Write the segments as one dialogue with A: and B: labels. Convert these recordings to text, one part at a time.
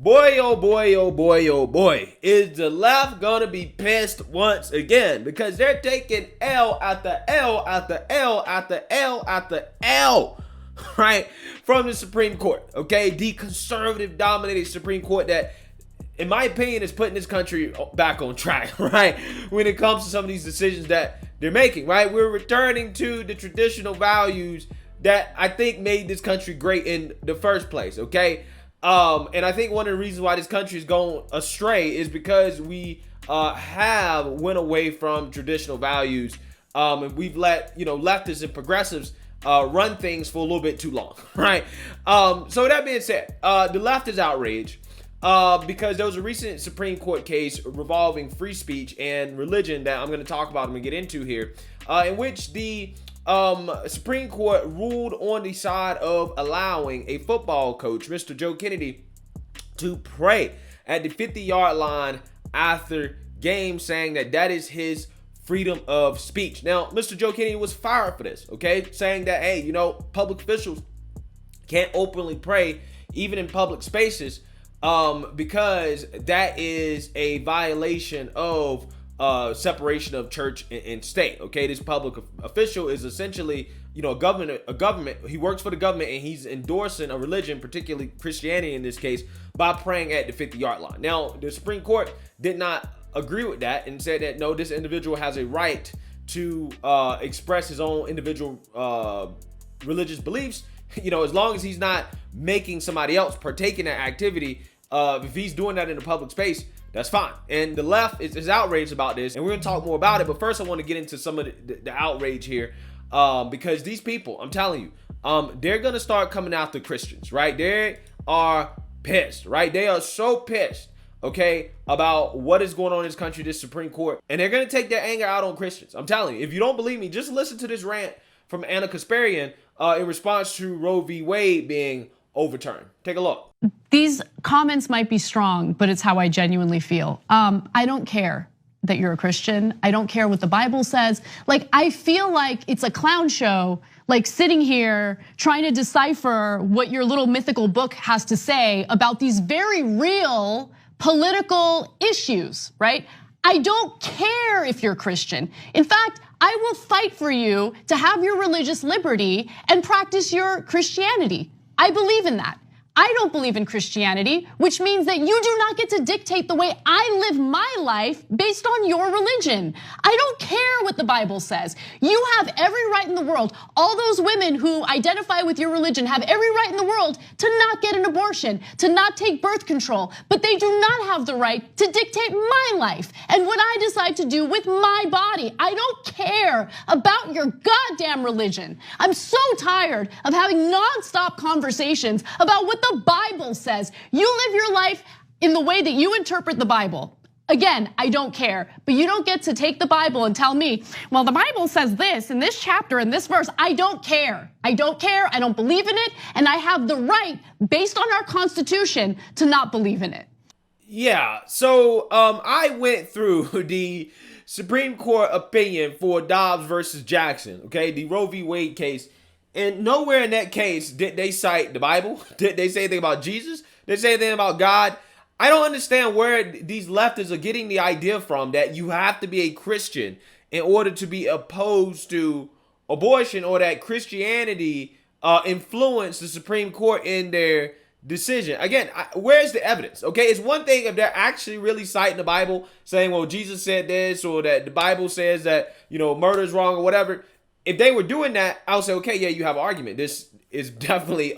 A: Boy, oh boy, oh boy, oh boy, is the left gonna be pissed once again because they're taking L after L after L after L after L, right, from the Supreme Court, okay? The conservative dominated Supreme Court that, in my opinion, is putting this country back on track, right? When it comes to some of these decisions that they're making, right? We're returning to the traditional values that I think made this country great in the first place, okay? And I think one of the reasons why this country is going astray is because we have went away from traditional values, and we've let leftists and progressives run things for a little bit too long, right? So that being said, the left is outraged because there was a recent Supreme Court case revolving free speech and religion that I'm going to talk about and get into here, in which the Supreme Court ruled on the side of allowing a football coach, Mr. Joe Kennedy, to pray at the 50-yard line after game, saying that is his freedom of speech. Now, Mr. Joe Kennedy was fired for this, okay? Saying that, hey, public officials can't openly pray even in public spaces because that is a violation of separation of church and state. Okay, this public official is essentially, a government. He works for the government and he's endorsing a religion, particularly Christianity in this case, by praying at the 50-yard line. Now, the Supreme Court did not agree with that and said that no, this individual has a right to express his own individual religious beliefs. As long as he's not making somebody else partake in that activity, if he's doing that in a public space, that's fine. And the left is outraged about this, and we're going to talk more about it. But first, I want to get into some of the outrage here, because these people, I'm telling you, they're going to start coming after Christians, right? They are pissed, right? They are so pissed, okay, about what is going on in this country, this Supreme Court, and they're going to take their anger out on Christians. I'm telling you, if you don't believe me, just listen to this rant from Anna Kasparian in response to Roe v. Wade being overturned. Take a look.
B: These comments might be strong, but it's how I genuinely feel. I don't care that you're a Christian. I don't care what the Bible says. I feel like it's a clown show, sitting here trying to decipher what your little mythical book has to say about these very real political issues, right? I don't care if you're Christian. In fact, I will fight for you to have your religious liberty and practice your Christianity. I believe in that. I don't believe in Christianity, which means that you do not get to dictate the way I live my life based on your religion. I don't care what the Bible says. You have every right in the world. All those women who identify with your religion have every right in the world to not get an abortion, to not take birth control, but they do not have the right to dictate my life and what I decide to do with my body. I don't care about your goddamn religion. I'm so tired of having nonstop conversations about what the Bible says. You live your life in the way that you interpret the Bible. Again, I don't care, but you don't get to take the Bible and tell me, well, the Bible says this in this chapter, in this verse. I don't care. I don't care. I don't believe in it. And I have the right, based on our Constitution, to not believe in it.
A: Yeah, so I went through the Supreme Court opinion for Dobbs versus Jackson, okay, the Roe v. Wade case. And nowhere in that case did they cite the Bible. Did they say anything about Jesus? Did they say anything about God? I don't understand where these leftists are getting the idea from that you have to be a Christian in order to be opposed to abortion, or that Christianity influenced the Supreme Court in their decision. Again, where's the evidence? Okay, it's one thing if they're actually really citing the Bible, saying, well, Jesus said this, or that the Bible says that, murder is wrong or whatever. If they were doing that, I'll say, okay, yeah, you have an argument. This is definitely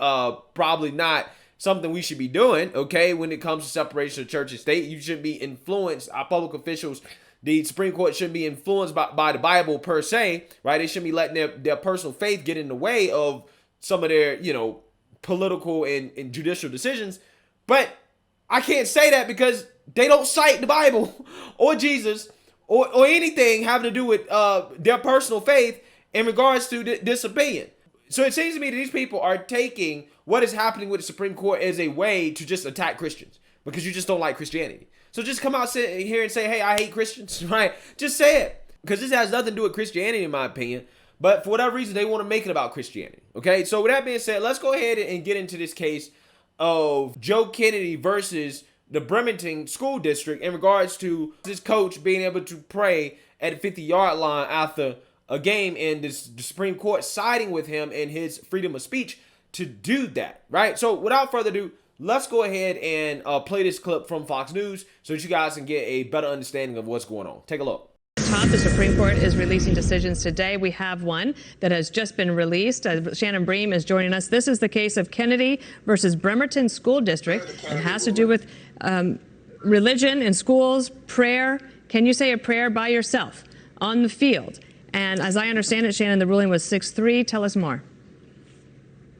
A: probably not something we should be doing, okay, when it comes to separation of church and state. You shouldn't be influenced, our public officials, the Supreme Court shouldn't be influenced by the Bible per se, right? They shouldn't be letting their personal faith get in the way of some of their, political and judicial decisions. But I can't say that because they don't cite the Bible or Jesus or anything having to do with their personal faith in regards to this opinion. So it seems to me that these people are taking what is happening with the Supreme Court as a way to just attack Christians because you just don't like Christianity. So just come out sit here and say, hey, I hate Christians, right? Just say it, because this has nothing to do with Christianity in my opinion. But for whatever reason, they want to make it about Christianity, okay? So with that being said, let's go ahead and get into this case of Joe Kennedy versus the Bremerton School District in regards to this coach being able to pray at the 50-yard line after a game, and the Supreme Court siding with him in his freedom of speech to do that, right? So without further ado, let's go ahead and play this clip from Fox News so that you guys can get a better understanding of what's going on. Take a look.
C: The Supreme Court is releasing decisions today. We have one that has just been released. Shannon Bream is joining us. This is the case of Kennedy versus Bremerton School District. It has to do with religion in schools, prayer. Can you say a prayer by yourself on the field? And as I understand it, Shannon, the ruling was 6-3. Tell us more.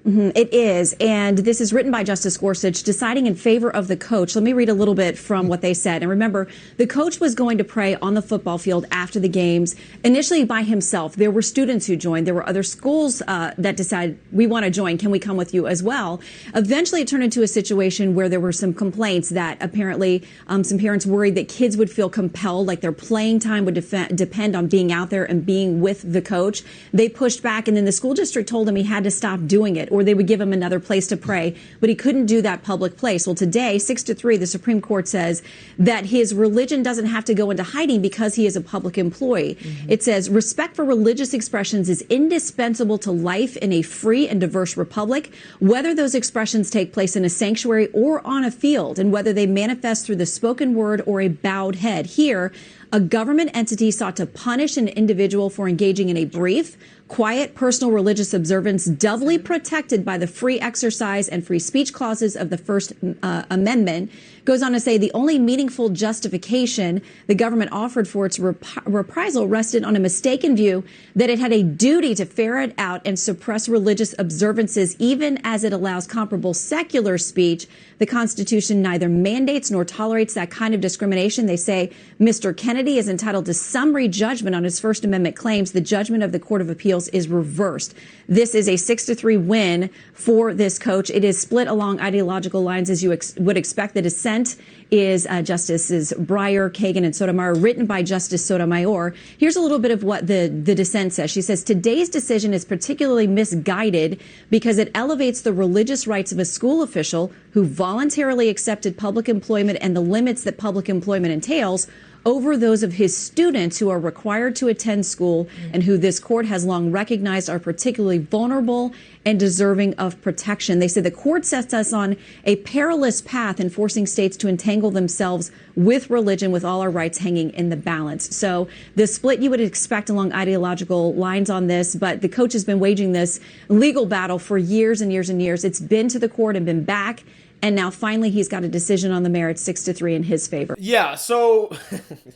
D: It is, and this is written by Justice Gorsuch, deciding in favor of the coach. Let me read a little bit from what they said. And remember, the coach was going to pray on the football field after the games, initially by himself. There were students who joined. There were other schools that decided, we want to join. Can we come with you as well? Eventually, it turned into a situation where there were some complaints that apparently some parents worried that kids would feel compelled, like their playing time would depend on being out there and being with the coach. They pushed back, and then the school district told him he had to stop doing it, or they would give him another place to pray, but he couldn't do that public place. Well, today, 6-3, the Supreme Court says that his religion doesn't have to go into hiding because he is a public employee. It says respect for religious expressions is indispensable to life in a free and diverse republic, whether those expressions take place in a sanctuary or on a field, and whether they manifest through the spoken word or a bowed head. Here, a government entity sought to punish an individual for engaging in a brief, quiet, personal religious observance doubly protected by the free exercise and free speech clauses of the First Amendment. Goes on to say the only meaningful justification the government offered for its reprisal rested on a mistaken view that it had a duty to ferret out and suppress religious observances, even as it allows comparable secular speech. The Constitution neither mandates nor tolerates that kind of discrimination. They say Mr. Kennedy is entitled to summary judgment on his First Amendment claims. The judgment of the Court of Appeals is reversed. This is a 6-3 win for this coach. It is split along ideological lines, as you would expect. The dissent is Justices Breyer, Kagan, and Sotomayor, written by Justice Sotomayor. Here's a little bit of what the dissent says. She says, today's decision is particularly misguided because it elevates the religious rights of a school official who voluntarily accepted public employment and the limits that public employment entails over those of his students who are required to attend school and who this court has long recognized are particularly vulnerable and deserving of protection. They say the court sets us on a perilous path in forcing states to entangle themselves with religion, with all our rights hanging in the balance. So the split you would expect along ideological lines on this, but the coach has been waging this legal battle for years and years and years. It's been to the court and been back. And now finally he's got a decision on the merits 6-3 in his favor.
A: Yeah, so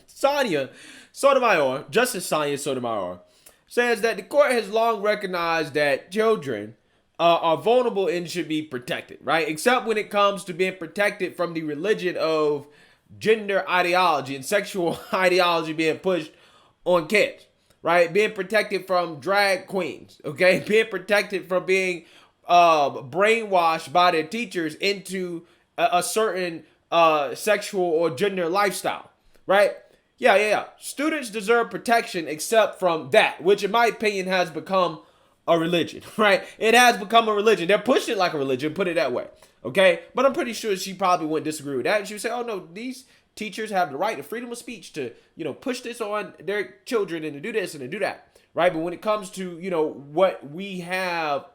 A: Sonia Sotomayor, Justice Sonia Sotomayor, says that the court has long recognized that children are vulnerable and should be protected, right? Except when it comes to being protected from the religion of gender ideology and sexual ideology being pushed on kids, right? Being protected from drag queens, okay? Being protected from being brainwashed by their teachers into a certain sexual or gender lifestyle, right? Yeah. Students deserve protection except from that, which in my opinion has become a religion, right? It has become a religion. They're pushing it like a religion, put it that way, okay? But I'm pretty sure she probably wouldn't disagree with that. And she would say, oh no, these teachers have the right to freedom of speech to, push this on their children and to do this and to do that, right? But when it comes to, what we have,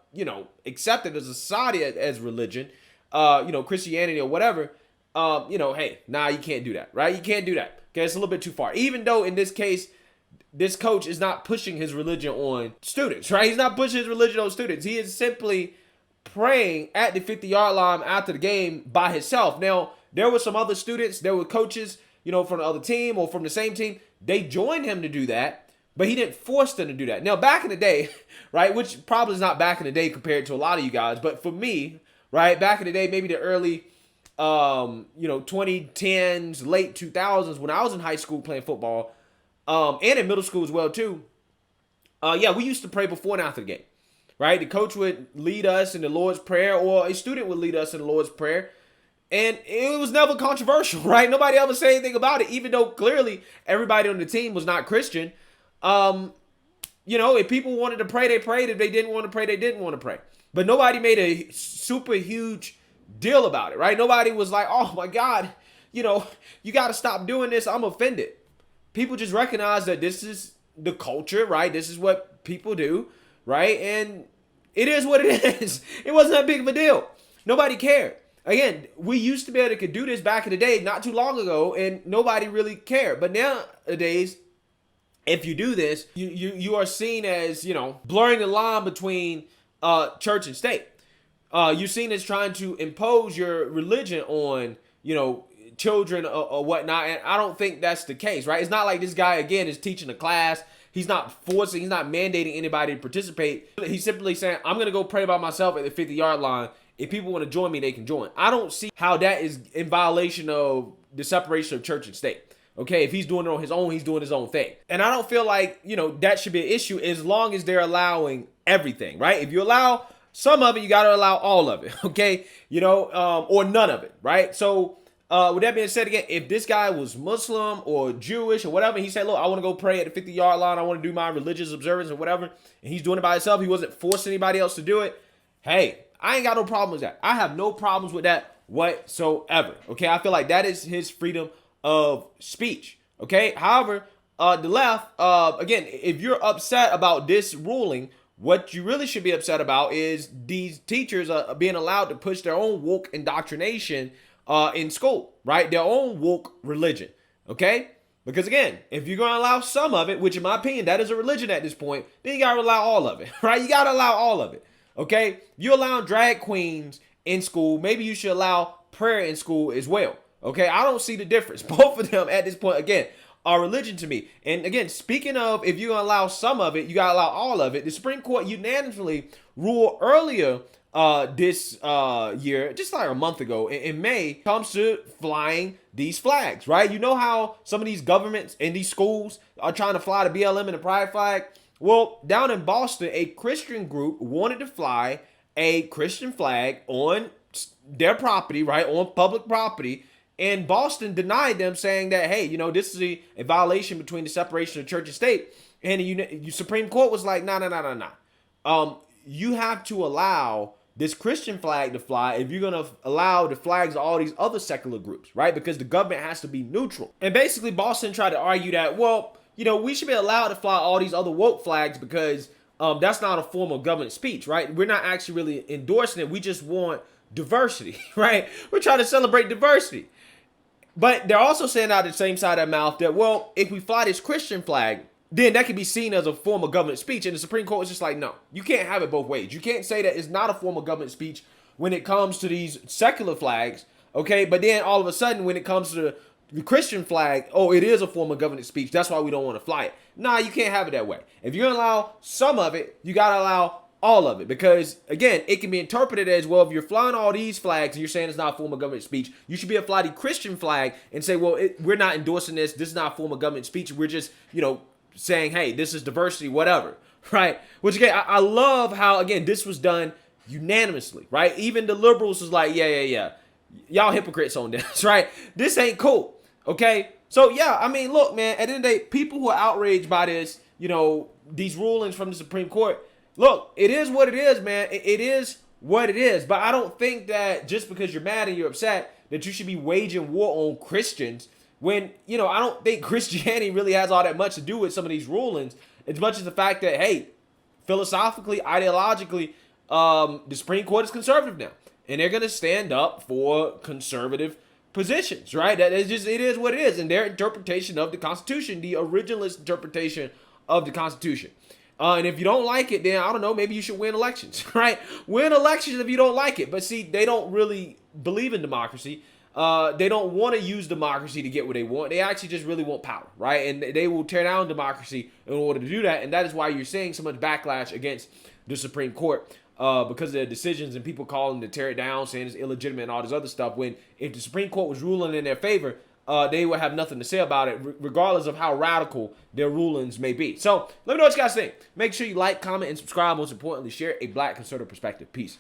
A: accepted as a society as religion, Christianity or whatever, hey, you can't do that, right? You can't do that. Okay, it's a little bit too far. Even though in this case, this coach is not pushing his religion on students, right? He's not pushing his religion on students. He is simply praying at the 50-yard line after the game by himself. Now, there were some other students, there were coaches, from the other team or from the same team. They joined him to do that, but he didn't force them to do that. Now, back in the day, right, which probably is not back in the day compared to a lot of you guys, but for me, right, back in the day, maybe the early 2010s, late 2000s, when I was in high school playing football, and in middle school as well too, we used to pray before and after the game, right? The coach would lead us in the Lord's Prayer, or a student would lead us in the Lord's Prayer, and it was never controversial, right? Nobody ever said anything about it, even though clearly everybody on the team was not Christian. If people wanted to pray, they prayed. If they didn't want to pray, they didn't want to pray. But nobody made a super huge deal about it, right? Nobody was like, oh my God, you got to stop doing this. I'm offended. People just recognize that this is the culture, right? This is what people do, right? And it is what it is. It wasn't that big of a deal. Nobody cared. Again, we used to be able to do this back in the day, not too long ago, and nobody really cared. But nowadays, if you do this, you are seen as, blurring the line between church and state. You're seen as trying to impose your religion on, children or whatnot. And I don't think that's the case, right? It's not like this guy, again, is teaching a class. He's not forcing, he's not mandating anybody to participate. He's simply saying, I'm going to go pray by myself at the 50-yard line. If people want to join me, they can join. I don't see how that is in violation of the separation of church and state. Okay, if he's doing it on his own, he's doing his own thing. And I don't feel like, that should be an issue as long as they're allowing everything, right? If you allow some of it, you got to allow all of it, okay? Or none of it, right? So with that being said, again, if this guy was Muslim or Jewish or whatever, he said, look, I want to go pray at the 50-yard line. I want to do my religious observance or whatever. And he's doing it by himself. He wasn't forcing anybody else to do it. Hey, I ain't got no problem with that. I have no problems with that whatsoever. Okay, I feel like that is his freedom of speech. Okay, however, the left, again, if you're upset about this ruling, what you really should be upset about is these teachers are being allowed to push their own woke indoctrination in school, right? Their own woke religion. Okay, because again, if you're going to allow some of it, which in my opinion, that is a religion at this point, then you got to allow all of it, right? You got to allow all of it. Okay, you allow drag queens in school. Maybe you should allow prayer in school as well. Okay, I don't see the difference. Both of them at this point, again, are religion to me. And again, speaking of, if you're going to allow some of it, you got to allow all of it. The Supreme Court unanimously ruled earlier this year, just like a month ago in May, comes to flying these flags, right? You know how some of these governments and these schools are trying to fly the BLM and the pride flag? Well, down in Boston, a Christian group wanted to fly a Christian flag on their property, right, on public property, and Boston denied them, saying that, hey, this is a violation between the separation of church and state. And the Supreme Court was like, no. You have to allow this Christian flag to fly if you're going to allow the flags of all these other secular groups, right? Because the government has to be neutral. And basically, Boston tried to argue that, well, we should be allowed to fly all these other woke flags because that's not a form of government speech, right? We're not actually really endorsing it. We just want diversity, right? We're trying to celebrate diversity. But they're also saying out of the same side of their mouth that, well, if we fly this Christian flag, then that can be seen as a form of government speech. And the Supreme Court is just like, no, you can't have it both ways. You can't say that it's not a form of government speech when it comes to these secular flags, okay? But then all of a sudden, when it comes to the Christian flag, oh, it is a form of government speech. That's why we don't want to fly it. Nah, you can't have it that way. If you're going to allow some of it, you got to allow all of it. Because, again, it can be interpreted as, well, if you're flying all these flags and you're saying it's not a form of government speech, you should be able to fly the Christian flag and say, well, we're not endorsing this. This is not a form of government speech. We're just, saying, hey, this is diversity, whatever, right? Which, again, I love how, again, this was done unanimously, right? Even the liberals was like, yeah. Y'all hypocrites on this, right? This ain't cool. Okay, so yeah, I mean, look, man, at the end of the day, people who are outraged by this, these rulings from the Supreme Court, look, it is what it is, man. It is what it is. But I don't think that just because you're mad and you're upset that you should be waging war on Christians when, I don't think Christianity really has all that much to do with some of these rulings, as much as the fact that, hey, philosophically, ideologically, the Supreme Court is conservative now, and they're going to stand up for conservative positions, right? That is just, it is what it is. And their interpretation of the Constitution, the originalist interpretation of the Constitution. And if you don't like it, then I don't know, maybe you should win elections, right? Win elections if you don't like it. But see, they don't really believe in democracy. They don't want to use democracy to get what they want. They actually just really want power, right? And they will tear down democracy in order to do that. And that is why you're seeing so much backlash against the Supreme Court. Because of their decisions and people calling to tear it down, saying it's illegitimate and all this other stuff. When if the Supreme Court was ruling in their favor, they would have nothing to say about it, regardless of how radical their rulings may be. So let me know what you guys think. Make sure you like, comment, and subscribe. Most importantly, share a Black conservative perspective. Peace.